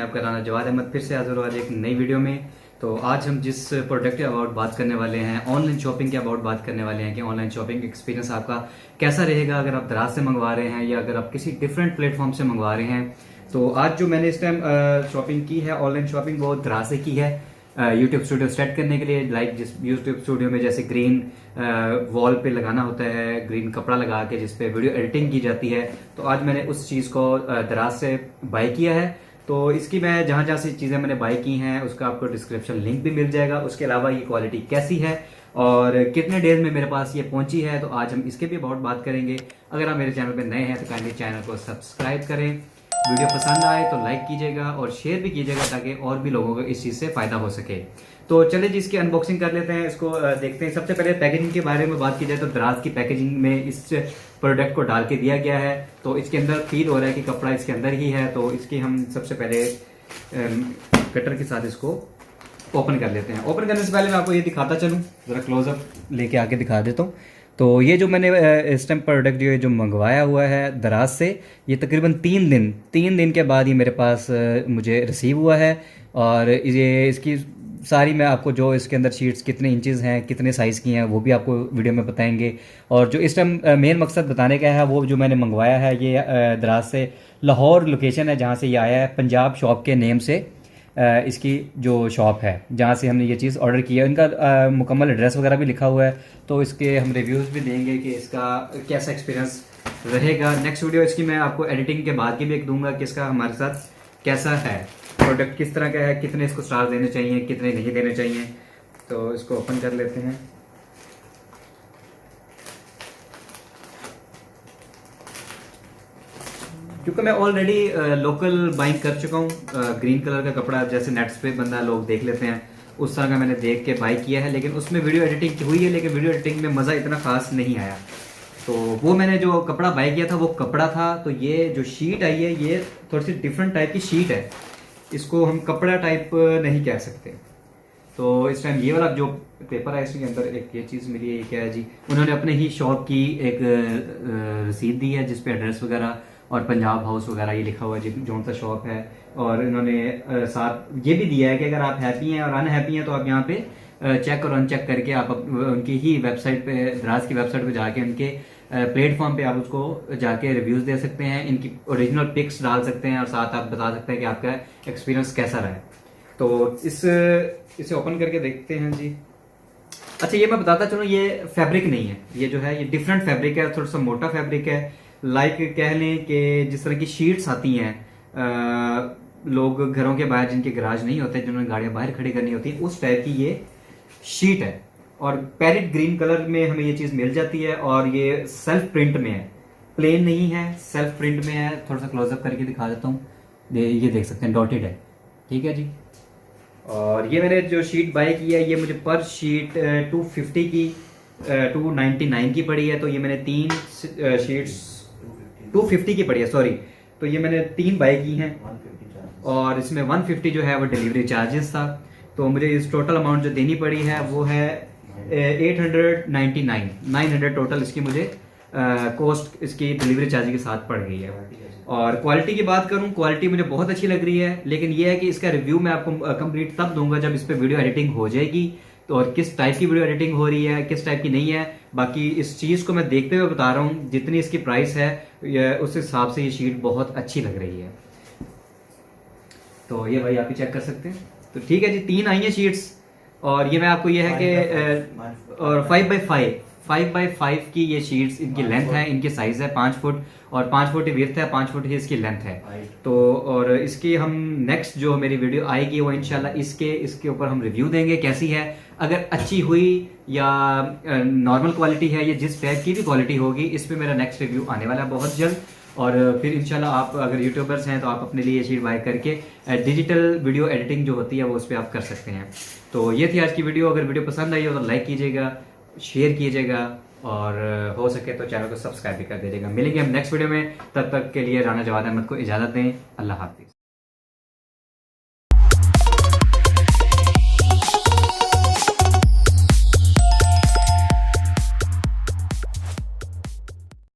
आपका राना जवाद अहमद फिर से हाजिर हुआ आज एक नई वीडियो में। तो आज हम जिस प्रोडक्ट के अबाउट बात करने वाले हैं, ऑनलाइन शॉपिंग के अबाउट बात करने वाले हैं कि ऑनलाइन शॉपिंग एक्सपीरियंस आपका कैसा रहेगा अगर आप दराज से मंगवा रहे हैं या अगर आप किसी डिफरेंट प्लेटफॉर्म से मंगवा रहे हैं। तो आज जो मैंने इस टाइम शॉपिंग की है, ऑनलाइन शॉपिंग, वो दराज से की है यूट्यूब स्टूडियो सेट करने के लिए। लाइक जिस यूट्यूब स्टूडियो में जैसे ग्रीन वॉल पे लगाना होता है, ग्रीन कपड़ा लगा के जिस पे वीडियो एडिटिंग की जाती है, तो आज मैंने उस चीज़ को दराज से बाय किया है। तो इसकी मैं जहाँ जहाँ से चीज़ें मैंने बाय की हैं उसका आपको डिस्क्रिप्शन लिंक भी मिल जाएगा। उसके अलावा ये क्वालिटी कैसी है और कितने डेज में मेरे पास ये पहुंची है, तो आज हम इसके भी अबाउट बात करेंगे। अगर आप मेरे चैनल पे नए हैं तो काइंडली चैनल को सब्सक्राइब करें, वीडियो पसंद आए तो लाइक कीजिएगा और शेयर भी कीजिएगा ताकि और भी लोगों को इस चीज़ से फ़ायदा हो सके। तो चलिए जी, इसकी अनबॉक्सिंग कर लेते हैं, इसको देखते हैं। सबसे पहले पैकेजिंग के बारे में बात की जाए तो दराज की पैकेजिंग में इस प्रोडक्ट को डाल के दिया गया है, तो इसके अंदर फील हो रहा है कि कपड़ा इसके अंदर ही है। तो इसकी हम सबसे पहले कटर के साथ इसको ओपन कर लेते हैं। ओपन करने से पहले मैं आपको ये दिखाता चलूँ, ज़रा क्लोजअप लेके आके दिखा देता हूँ। तो ये जो मैंने इस टाइम प्रोडक्ट जो मंगवाया हुआ है दराज से, ये तकरीबन 3 दिन के बाद ये मेरे पास मुझे रिसीव हुआ है। और ये इसकी सारी मैं आपको जो इसके अंदर शीट्स कितने इंचेस हैं, कितने साइज़ की हैं, वो भी आपको वीडियो में बताएंगे। और जो इस टाइम मेन मकसद बताने का है, वो जो मैंने मंगवाया है ये दराज से लाहौर लोकेशन है जहाँ से ये आया है, पंजाब शॉप के नेम से इसकी जो शॉप है जहाँ से हमने ये चीज़ ऑर्डर की है। इनका मुकम्मल एड्रेस वगैरह भी लिखा हुआ है, तो इसके हम रिव्यूज़ भी देंगे कि इसका कैसा एक्सपीरियंस रहेगा। नेक्स्ट वीडियो इसकी मैं आपको एडिटिंग के बाद की भी एक दूंगा कि इसका हमारे साथ कैसा है, प्रोडक्ट किस तरह का है, कितने इसको स्टार देने चाहिए, कितने नहीं देने चाहिए। तो इसको ओपन कर लेते हैं। क्योंकि मैं ऑलरेडी लोकल बाइंग कर चुका हूँ, ग्रीन कलर का कपड़ा जैसे नेट्स पे बंदा लोग देख लेते हैं उस तरह का मैंने देख के बाई किया है, लेकिन उसमें वीडियो एडिटिंग हुई है, लेकिन वीडियो एडिटिंग में मज़ा इतना खास नहीं आया। तो वो मैंने जो कपड़ा बाई किया था वो कपड़ा था। तो ये जो शीट आई है ये थोड़ी सी डिफरेंट टाइप की शीट है, इसको हम कपड़ा टाइप नहीं कह सकते। तो इस टाइम ये वाला जो पेपर है इसके अंदर एक ये चीज़ मिली है, ये क्या है जी, उन्होंने अपने ही शॉप की एक रसीद दी है जिसपे एड्रेस वगैरह और पंजाब हाउस वगैरह ये लिखा हुआ है जी, जो सा शॉप है। और इन्होंने साथ ये भी दिया है कि अगर आप हैप्पी हैं और अनहैप्पी हैं तो आप यहाँ पे चेक और अनचेक करके आप उनकी ही वेबसाइट पे, दराज की वेबसाइट पे जाके उनके प्लेटफॉर्म पे आप उसको जाके रिव्यूज़ दे सकते हैं, इनकी ओरिजिनल पिक्स डाल सकते हैं और साथ आप बता सकते हैं कि आपका एक्सपीरियंस कैसा रहा है। तो इसे ओपन करके देखते हैं जी। अच्छा, ये मैं बताता चलूँ, ये फैब्रिक नहीं है, ये जो है ये डिफरेंट फैब्रिक है, थोड़ा सा मोटा फैब्रिक है। लाइक कह लें कि जिस तरह की शीट्स आती हैं लोग घरों के बाहर, जिनके गराज नहीं होते, जिन्होंने गाड़ियां बाहर खड़ी करनी होती है, उस टाइप की ये शीट है। और पैरेट ग्रीन कलर में हमें ये चीज़ मिल जाती है और ये सेल्फ प्रिंट में है, प्लेन नहीं है, सेल्फ प्रिंट में है। थोड़ा सा क्लोजअप करके दिखा देता हूँ, ये देख सकते हैं डॉटेड है, ठीक है जी। और ये मैंने जो शीट बाय की है ये मुझे पर शीट 250 की 299 की पड़ी है। तो ये मैंने 3 शीट्स 250 की पड़ी है, सॉरी। तो ये मैंने 3 बाय की हैं और इसमें 150 जो है वो डिलीवरी चार्जेस था। तो मुझे इस टोटल अमाउंट जो देनी पड़ी है वो है 899, 900 टोटल इसकी मुझे कॉस्ट इसकी डिलीवरी चार्ज के साथ पड़ गई है। और क्वालिटी की बात करूं, क्वालिटी मुझे बहुत अच्छी लग रही है, लेकिन ये है कि इसका रिव्यू मैं आपको कंप्लीट तब दूंगा जब इस पर वीडियो एडिटिंग हो जाएगी। तो और किस टाइप की वीडियो एडिटिंग हो रही है, किस टाइप की नहीं है, बाकी इस चीज़ को मैं देखते हुए बता रहा हूँ। जितनी इसकी प्राइस है उस हिसाब से ये शीट बहुत अच्छी लग रही है। तो ये भाई आप ही चेक कर सकते हैं। तो ठीक है जी, 3 आई हैं शीट्स। और ये मैं आपको ये है कि और 5x5 की ये शीट्स, इनकी लेंथ है, इनकी साइज है 5 फुट और 5 फुट ही विड्थ है, 5 फुट ही इसकी लेंथ है। तो और इसकी हम नेक्स्ट जो मेरी वीडियो आएगी वो इंशाल्लाह इसके ऊपर हम रिव्यू देंगे कैसी है। अगर अच्छी हुई या नॉर्मल क्वालिटी है या जिस टाइप की भी क्वालिटी होगी, इस पर मेरा नेक्स्ट रिव्यू आने वाला है बहुत जल्द। और फिर इंशाल्लाह आप अगर यूट्यूबर्स हैं तो आप अपने लिए ये शीट बाय करके डिजिटल वीडियो एडिटिंग जो होती है वो उस पर आप कर सकते हैं। तो ये थी आज की वीडियो। अगर वीडियो पसंद आई हो तो लाइक कीजिएगा, शेयर कीजिएगा और हो सके तो चैनल को सब्सक्राइब भी कर दीजिएगा। मिलेंगे हम नेक्स्ट वीडियो में, तब तक के लिए राना जवाद अहमद को इजाज़त दें। अल्लाह हाफिज़।